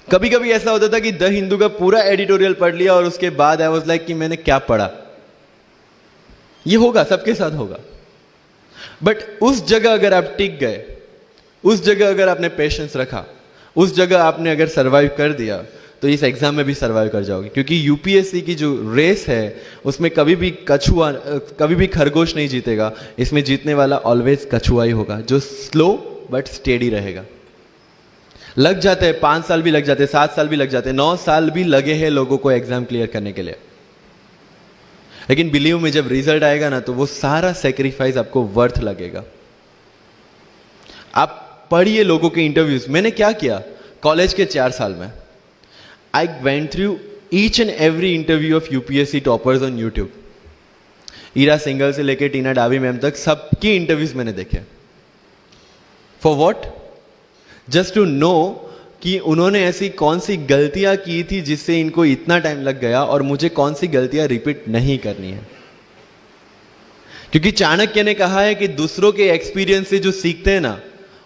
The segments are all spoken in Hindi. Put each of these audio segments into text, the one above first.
कभी कभी ऐसा होता था कि द हिंदू का पूरा एडिटोरियल पढ़ लिया और उसके बाद आई वाज लाइक कि मैंने क्या पढ़ा। ये होगा, सबके साथ होगा। बट उस जगह अगर आप टिक गए, उस जगह अगर आपने पेशेंस रखा, उस जगह आपने अगर सरवाइव कर दिया, तो इस एग्जाम में भी सरवाइव कर जाओगे। क्योंकि यूपीएससी की जो रेस है उसमें कभी भी कछुआ, कभी भी खरगोश नहीं जीतेगा। इसमें जीतने वाला ऑलवेज कछुआ ही होगा, जो स्लो बट स्टेडी रहेगा। लग जाते हैं 5 साल भी लग जाते हैं, 7 साल भी लग जाते हैं, 9 साल भी लगे हैं लोगों को एग्जाम क्लियर करने के लिए। लेकिन बिलीव में जब रिजल्ट आएगा ना, तो वो सारा सेक्रीफाइस आपको वर्थ लगेगा। आप पढ़िए लोगों के इंटरव्यूज। मैंने क्या किया कॉलेज के 4 साल में, I went through each and every interview of UPSC toppers on YouTube. Ira Singhal से लेकर टीना डावी मैम तक सबकी इंटरव्यूज मैंने देखे। For what? Just to know कि उन्होंने ऐसी कौन सी गलतियां की थी जिससे इनको इतना टाइम लग गया, और मुझे कौन सी गलतियां रिपीट नहीं करनी है। क्योंकि चाणक्य ने कहा है कि दूसरों के एक्सपीरियंस से जो सीखते हैं ना,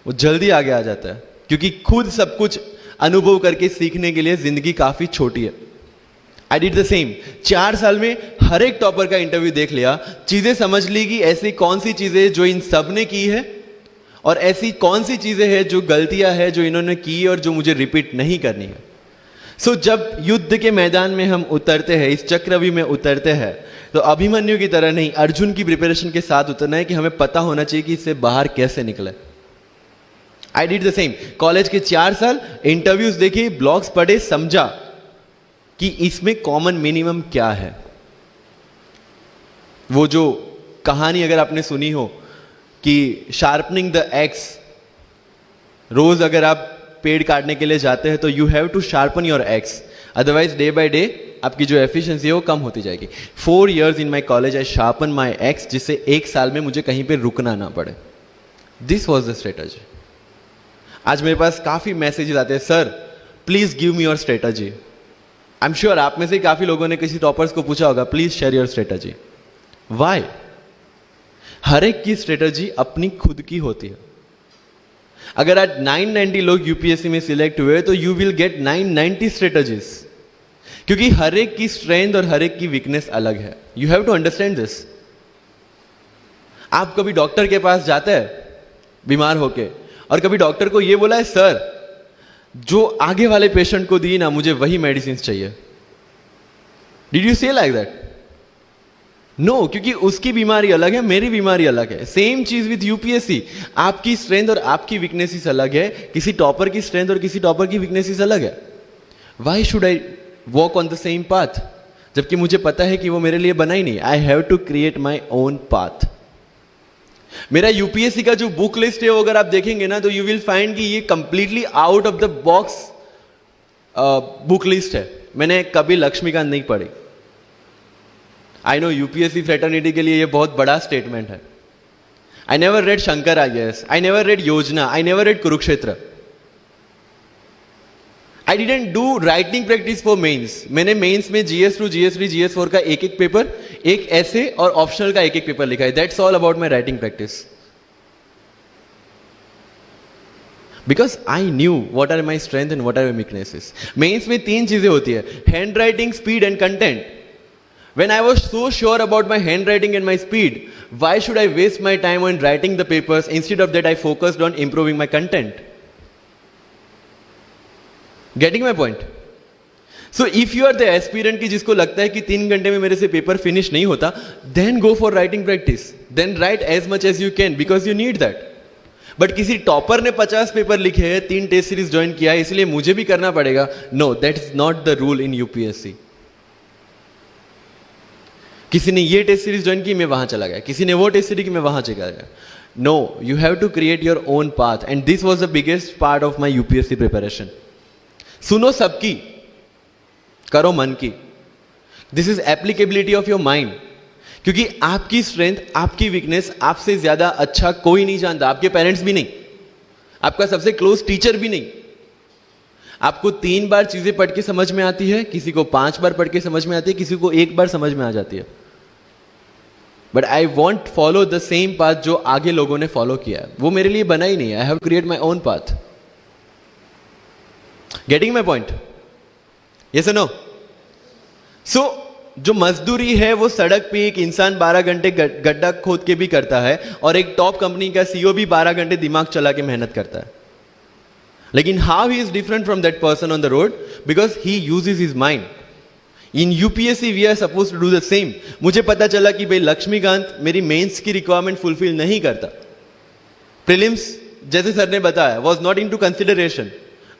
वो जल्दी आगे आ जाता है। क्योंकि खुद सब कुछ अनुभव करके सीखने के लिए जिंदगी काफी छोटी है। I did the same. 4 साल में हर एक टॉपर का इंटरव्यू देख लिया, चीजें समझ ली कि ऐसी कौन सी चीजें जो इन सब ने की है, और ऐसी कौन सी चीजें हैं जो गलतियां हैं जो इन्होंने की और जो मुझे रिपीट नहीं करनी है। सो जब युद्ध के मैदान में हम उतरते हैं, इस चक्रव्यूह में उतरते हैं, तो अभिमन्यु की तरह नहीं, अर्जुन की प्रिपरेशन के साथ उतरना है कि हमें पता होना चाहिए कि इससे बाहर कैसे निकले। I did the same. College के 4 साल इंटरव्यूज देखे, ब्लॉग्स पढ़े, समझा कि इसमें कॉमन मिनिमम क्या है। वो जो कहानी अगर आपने सुनी हो कि शार्पनिंग द एक्स, रोज अगर आप पेड़ काटने के लिए जाते हैं तो you have to sharpen your axe, otherwise day by day आपकी जो एफिशिएंसी है वो कम होती जाएगी। 4 years in my college I sharpen my x, जिससे 1 साल में मुझे कहीं पे रुकना ना पड़े। This was the strategy. आज मेरे पास काफी मैसेजेस आते हैं, sir please give me your strategy. I am sure आप में से काफी लोगों ने किसी टॉपर्स को पूछा होगा, please share your strategy. Why? हर एक की स्ट्रेटजी अपनी खुद की होती है। अगर आज 990 लोग यूपीएससी में सिलेक्ट हुए तो यू विल गेट 990 स्ट्रेटजीज, क्योंकि हर एक की स्ट्रेंथ और हर एक की वीकनेस अलग है। You have to understand this. आप कभी डॉक्टर के पास जाते हैं बीमार होके, और कभी डॉक्टर को यह बोला है, सर जो आगे वाले पेशेंट को दी ना, मुझे वही मेडिसिन चाहिए। डिड यू से लाइक दैट? नो, क्योंकि उसकी बीमारी अलग है, मेरी बीमारी अलग है। सेम चीज विद यूपीएससी। आपकी स्ट्रेंथ और आपकी वीकनेसेस अलग है, किसी टॉपर की स्ट्रेंथ और किसी टॉपर की वीकनेसेस अलग है। Why should I walk on the same path, जबकि मुझे पता है कि वो मेरे लिए बना ही नहीं। I have to create my own path. मेरा यूपीएससी का जो बुक लिस्ट है वो अगर आप देखेंगे ना, तो यू विल फाइंड कि ये completely out of the box book list है। मैंने कभी लक्ष्मीकांत नहीं पढ़ी। आई नो यूपीएससी फ्रेटर्निटी के लिए ये बहुत बड़ा स्टेटमेंट है। I never read Shankar IAS, I never read Yojana, I never read Kurukshetra. I didn't do writing practice for mains. मैंने मेंस में GS2, GS3, GS4 का एक पेपर, एक ऐसे और ऑप्शनल का एक पेपर लिखा है। That's all about my writing practice. Because I knew what are my strength and what are my weaknesses. Mains में 3 चीजें होती है, hand writing, speed and content. When I was so sure about my handwriting and my speed, why should I waste my time on writing the papers? Instead of that, I focused on improving my content. Getting my point? So if you are the aspirant की जिसको लगता है कि 3 घंटे में मेरे से पेपर फिनिश नहीं होता, then go for writing practice. Then write as much as you can because you need that. But किसी टॉपर ने 50 पेपर लिखे हैं, 3 टेस्ट सीरीज ज्वाइन किया है, इसलिए मुझे भी करना पड़ेगा। No, that is not the rule in UPSC. किसी ने ये टेस्ट सीरीज ज्वाइन की, मैं वहां चला गया, किसी ने वो टेस्ट सीरीज की, मैं वहां चला गया। No, you have to create your own path, and this was the biggest part of my UPSC preparation. सुनो सबकी, करो मन की। This is applicability of your mind. क्योंकि आपकी स्ट्रेंथ, आपकी वीकनेस आपसे ज्यादा अच्छा कोई नहीं जानता। आपके पेरेंट्स भी नहीं, आपका सबसे क्लोज टीचर भी नहीं। आपको 3 बार चीजें पढ़ के समझ में आती है, किसी को 5 बार पढ़ के समझ में आती है, किसी को 1 बार समझ में आ जाती है। But I want follow the same path जो आगे लोगों ने फॉलो किया है। वो मेरे लिए बना ही नहीं है। I have create my own path. Getting my point? Yes no? So जो मजदूरी है वो सड़क पे एक इंसान 12 घंटे गड्ढा खोद के भी करता है, और एक टॉप कंपनी का सीईओ भी 12 घंटे दिमाग चला के मेहनत करता है. लेकिन how he is different from that person on the road? Because he uses his mind. In UPSC we are suppose to do the same. मुझे पता चला कि भाई लक्ष्मीकांत मेरी मेंस की रिक्वायरमेंट फुलफिल नहीं करता. प्रीलिम्स जैसे सर ने बताया was not into consideration.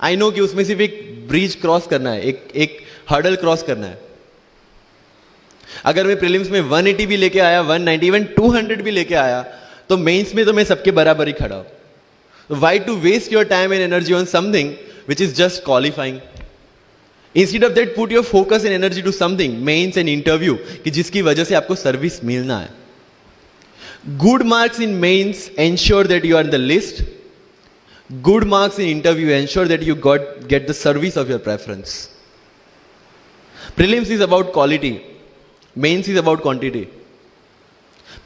I know कि उसमें सिर्फ एक ब्रिज क्रॉस करना है, एक हर्डल क्रॉस करना है. अगर मैं प्रीलिम्स में 180 भी लेके आया, 190, इवन 200 भी लेके आया, तो मेंस में तो मैं सबके बराबर ही खड़ा हूं. Why to waste your time and energy on something which is just qualifying? Instead of that put your focus and energy to something, mains and interview, कि जिसकी वजह से आपको सर्विस मिलना है. Good marks in mains ensure that you are in the list. Good marks in interview ensure that you get the service of your preference. Prelims is about quality. Mains is about quantity.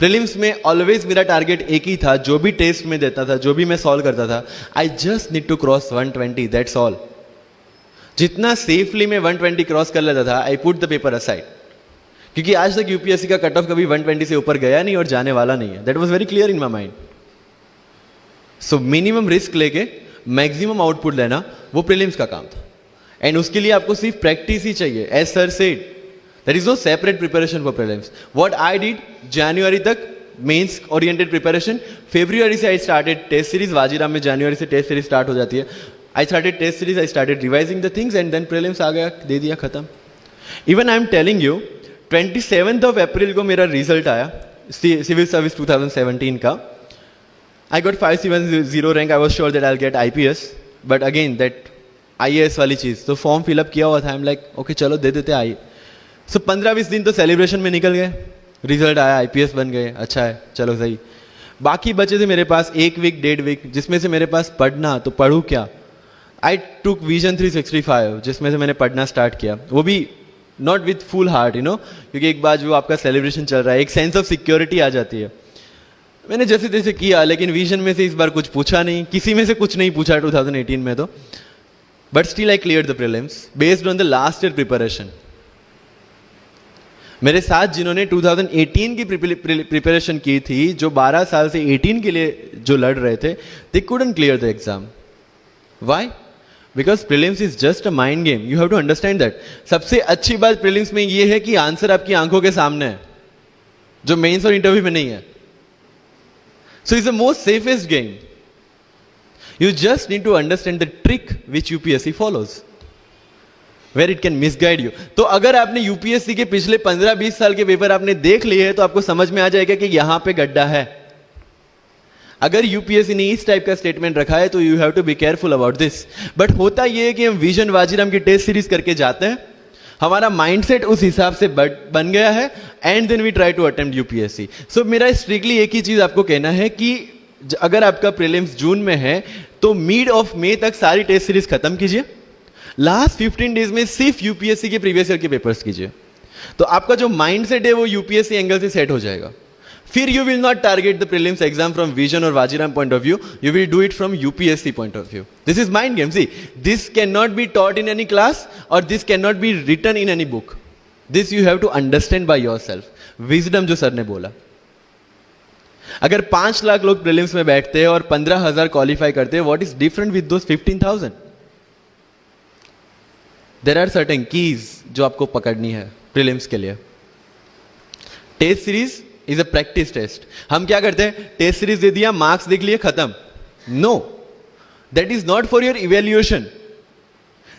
Prelims में always मेरा टारगेट एक ही था, जो भी टेस्ट में देता था, जो भी मैं सॉल्व करता था, I just need to cross 120, that's all. जितना सेफली मैं 120 क्रॉस कर लेता था, I put the paper aside. क्योंकि आज तक यूपीएससी का कट ऑफ कभी 120 से ऊपर गया नहीं और जाने वाला नहीं है. That was very clear in my mind. So minimum risk लेके मैक्सिमम आउटपुट लेना वो प्रीलिम्स का काम था. एंड उसके लिए आपको सिर्फ प्रैक्टिस ही चाहिए. As sir said, there is no separate preparation for prelims. What I did, जनवरी तक मेंस ओरिएंटेड प्रिपरेशन. फरवरी से I started test series. Vajiram में जनवरी से टेस्ट सीरीज स्टार्ट हो जाती है. I started test series, I started revising the things, and then prelims आ गया, दे दिया, खत्म. Even I am telling you, 27 अप्रैल को मेरा रिजल्ट आया सिविल सर्विस 2017 का. I got 570 rank. I was sure that I'll get IPS, but again that IAS वाली चीज़, तो फॉर्म फिलअप किया हुआ था. I'm like, okay चलो दे देते आई. सो 15-20 दिन तो सेलिब्रेशन में निकल गए. रिजल्ट आया, IPS बन गए, अच्छा है, चलो सही. बाकी बचे थे मेरे पास 1 वीक 1.5 वीक, जिसमें से मेरे पास पढ़ना, तो पढ़ूँ क्या? आई टुक विजन 365, जिसमें से मैंने पढ़ना स्टार्ट किया. वो भी not with full heart, you know, क्योंकि एक बार जो आपका सेलिब्रेशन चल रहा है, एक सेंस ऑफ सिक्योरिटी आ जाती है. मैंने जैसे तैसे किया, लेकिन विजन में से इस बार कुछ पूछा नहीं, किसी में से कुछ नहीं पूछा 2018 में तो. But still I clear the prelims based on the last year preparation. मेरे साथ जिन्होंने 2018 की प्रिपरेशन की थी, जो 12 साल से 18 के लिए जो लड़ रहे थे, they couldn't clear the exam. Why? Because prelims is just a mind game. You have to understand that. सबसे अच्छी बात प्रीलिम्स में यह है कि आंसर आपकी आंखों के सामने है, जो मेंस और इंटरव्यू में नहीं है. So it's the most safest game. You just need to understand the trick which UPSC follows, where it can misguide you. तो अगर आपने यूपीएससी के पिछले 15-20 साल के पेपर आपने देख लिए हैं, तो आपको समझ में आ जाएगा कि यहां पे गड्ढा है. अगर यूपीएससी ने इस टाइप का स्टेटमेंट रखा है, तो you have to be careful about this. But होता यह है कि हम विजन वाजीराम की टेस्ट सीरीज करके जाते हैं, हमारा माइंडसेट उस हिसाब से बन गया है, and then we try to attempt UPSC. So मेरा स्ट्रिक्टली एक ही चीज आपको कहना है कि अगर आपका प्रीलिम्स जून में है, तो मिड ऑफ मई तक सारी टेस्ट सीरीज खत्म कीजिए. लास्ट 15 डेज में सिर्फ यूपीएससी के प्रीवियस ईयर के पेपर्स कीजिए. तो आपका जो माइंडसेट है वो यूपीएससी एंगल से सेट हो जाएगा. फिर you will not target the prelims exam from vision और Vajiram point of view, you will do it from UPSC point of view. This is mind game. C, this can not be taught in any class और this can not be written in any book. This you have to understand by your self. Wisdom जो सर ने बोला, अगर 5 लाख लोग प्रीलिम्स में बैठते हैं और 15,000 क्वालिफाई करते हैं, what is different with those 15,000? There are certain keys जो आपको पकड़नी है प्रीलिम्स के लिए. Test series is a practice test. हम क्या करते हैं, टेस्ट सीरीज दे दिया, मार्क्स देख लिए, खत्म. No, that is not for your evaluation,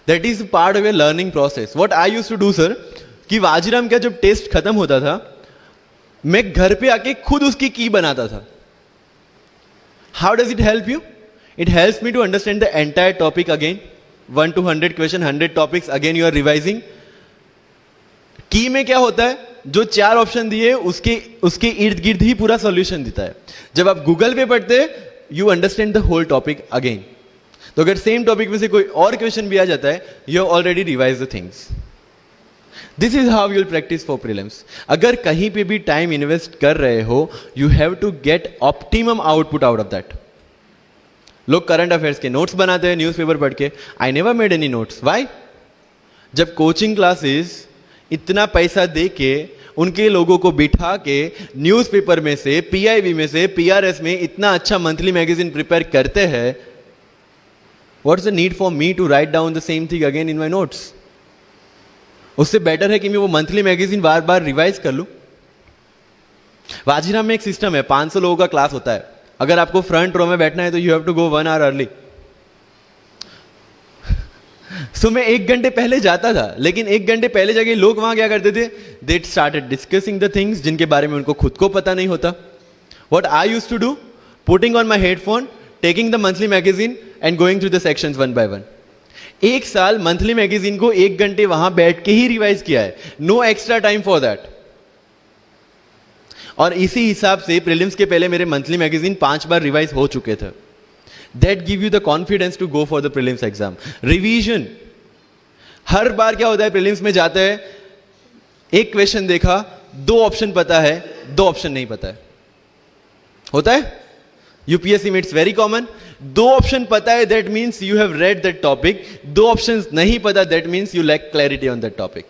that is part of your learning process. What I used to do sir, कि वाजीराम का जब टेस्ट खत्म होता था, मैं घर पे आके खुद उसकी की बनाता था. How does it help you? It helps me to understand the entire topic again. 1 to 100 question, 100 topics, again you are revising. की में क्या होता है, जो 4 ऑप्शन दिए उसके इर्द गिर्द ही पूरा सॉल्यूशन देता है. जब आप गूगल पे पढ़ते हैं, you understand the whole topic again. तो अगर सेम टॉपिक में से कोई और क्वेश्चन भी आ जाता है, you have already revise the things. This is how you'll practice for prelims. अगर कहीं पे भी टाइम इन्वेस्ट कर रहे हो, you have to get optimum output out of that. लोग करंट अफेयर्स के नोट्स बनाते हैं न्यूज़पेपर पढ़ के. I never made any notes. Why? जब कोचिंग क्लासेस इतना पैसा दे के उनके लोगों को बिठा के न्यूज़पेपर में से, पीआईबी में से, पीआरएस में इतना अच्छा मंथली मैगजीन प्रिपेयर करते हैं, what is the need for me to write down the same thing again in my notes? उससे बेटर है कि मैं वो मंथली मैगजीन बार बार रिवाइज कर लूं. वाजीराम में एक सिस्टम है, 500 लोगों का क्लास होता है. अगर आपको फ्रंट रो में बैठना है तो you have to go 1 hour early. So मैं 1 घंटे पहले जाता था, लेकिन 1 घंटे पहले जाके लोग वहां क्या करते थे? They started discussing the things जिनके बारे में उनको खुद को पता नहीं होता. What I used to do? Putting on my headphone, taking the monthly magazine and going through the sections one by one. 1 साल मंथली मैगजीन को 1 घंटे वहां बैठ के ही रिवाइज किया है. No extra time for that. और इसी हिसाब से प्रीलिम्स के पहले मेरे मंथली मैगजीन 5 बार रिवाइज हो चुके थे. That give you the confidence to go for the prelims exam. Revision. हर बार क्या होता है प्रीलिम्स में जाते हैं, एक क्वेश्चन देखा, 2 ऑप्शन पता है, 2 ऑप्शन नहीं पता है. होता है यूपीएससी में, इट्स वेरी कॉमन. 2 ऑप्शन पता है, that means you have read that topic. 2 option नहीं पता, that means you lack clarity on that topic.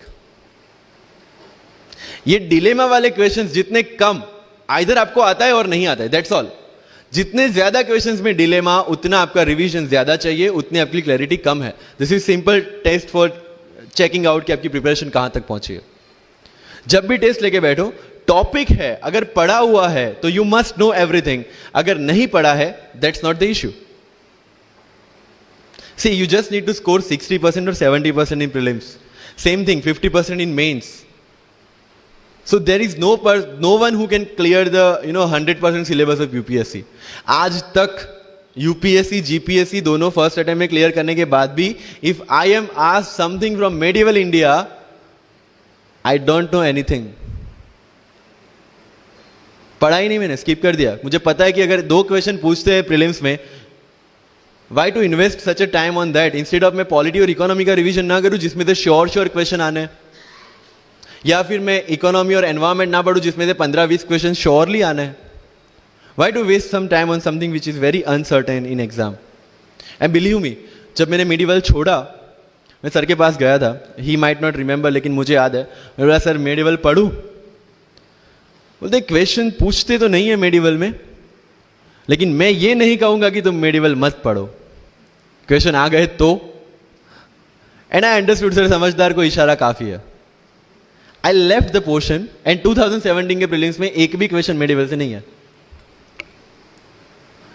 ये डिलेमा वाले क्वेश्चंस जितने कम, आइदर आपको आता है और नहीं आता है, दैट्स ऑल. जितने ज्यादा क्वेश्चंस में डिलेमा, उतना आपका रिवीजन ज्यादा चाहिए, उतनी आपकी क्लैरिटी कम है. This is simple test for checking out कि आपकी प्रिपरेशन कहां तक पहुंची है. जब भी टेस्ट लेके बैठो, टॉपिक है, अगर पढ़ा हुआ है तो यू मस्ट नो एवरीथिंग. अगर नहीं पढ़ा है, that's not the issue. See, you just need to score 60% और 70% in prelims. Same thing 50% in mains. So there is no one who can clear the 100% syllabus of UPSC. आज तक UPSC, GPSC दोनों फर्स्ट अटेम्प्ट में क्लियर करने के बाद भी if I am asked something from medieval India, I don't know anything. पढ़ा ही नहीं, मैंने स्किप कर दिया. मुझे पता है कि अगर 2 क्वेश्चन पूछते हैं प्रीलिम्स में, why to invest such a time on that instead of मैं पॉलिटी और इकोनॉमी का रिवीजन ना करूं जिसमें से श्योर क्वेश्चन आने हैं, या फिर मैं इकोनॉमी और एनवायरमेंट ना पढ़ूं जिसमें से 15-20 क्वेश्चन श्योरली आना है. Why to waste some time on something which is very uncertain in exam. And believe me, जब मैंने मेडिवल छोड़ा, मैं सर के पास गया था. ही माइट नॉट रिमेंबर, लेकिन मुझे याद है. मैं बोला, सर मेडिवल पढ़ूं? बोलते क्वेश्चन पूछते तो नहीं है मेडिवल में, लेकिन मैं ये नहीं कहूंगा कि तुम मेडिवल मत पढ़ो. क्वेश्चन आ गए तो. एंड आई अंडरस्टूड, सर समझदार को इशारा काफी है. I left the portion and 2017 के प्रीलिम्स में एक भी क्वेश्चन मेडिवल से नहीं है.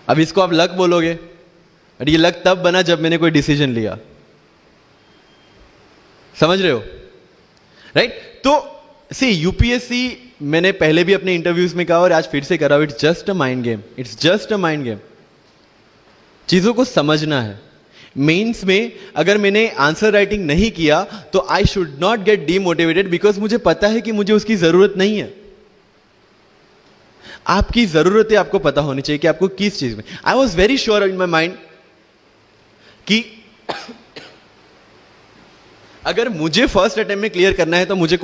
अब इसको आप लक बोलोगे, बट ये लक तब बना जब मैंने कोई डिसीजन लिया. समझ रहे हो? राइट? तो सी, यूपीएससी मैंने पहले भी अपने इंटरव्यूज में कहा और आज फिर से करा, it's just a mind game. It's just a mind game. चीजों को समझना है. मेंस में अगर मैंने आंसर राइटिंग नहीं किया तो I should not gate demotivated, because मुझे पता है कि मुझे उसकी जरूरत नहीं है. आपकी जरूरतें आपको पता होनी चाहिए कि आपको किस चीज में. I was very sure in my mind कि अगर मुझे फर्स्ट अटेम्प्ट में क्लियर करना है तो मुझे